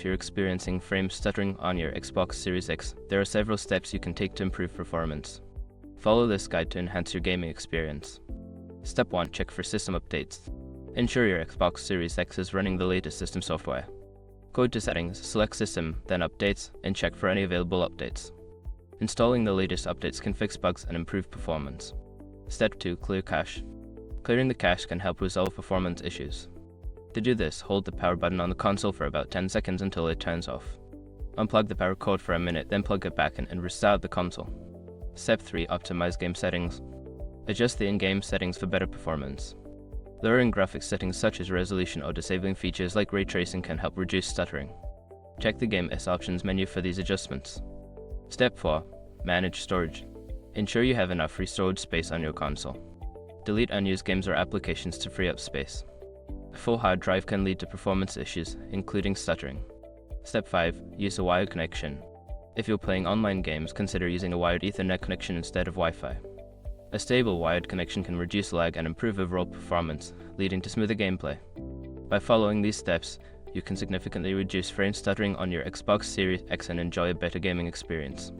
if you're experiencing frame stuttering on your Xbox Series X, there are several steps you can take to improve performance. Follow this guide to enhance your gaming experience. Step 1. Check for system updates. Ensure your Xbox Series X is running the latest system software. Go to Settings, select System, then Updates, and check for any available updates. Installing the latest updates can fix bugs and improve performance. Step 2. Clear cache. Clearing the cache can help resolve performance issues. To do this, hold the power button on the console for about 10 seconds until it turns off. Unplug the power cord for a minute, then plug it back in and restart the console. Step 3. Optimize game settings. Adjust the in-game settings for better performance. Lowering graphics settings such as resolution or disabling features like ray tracing can help reduce stuttering. Check the Game Options menu for these adjustments. Step 4. Manage storage. Ensure you have enough free storage space on your console. Delete unused games or applications to free up space. A full hard drive can lead to performance issues, including stuttering. Step 5. Use a wired connection. If you're playing online games, consider using a wired Ethernet connection instead of Wi-Fi. A stable wired connection can reduce lag and improve overall performance, leading to smoother gameplay. By following these steps, you can significantly reduce frame stuttering on your Xbox Series X and enjoy a better gaming experience.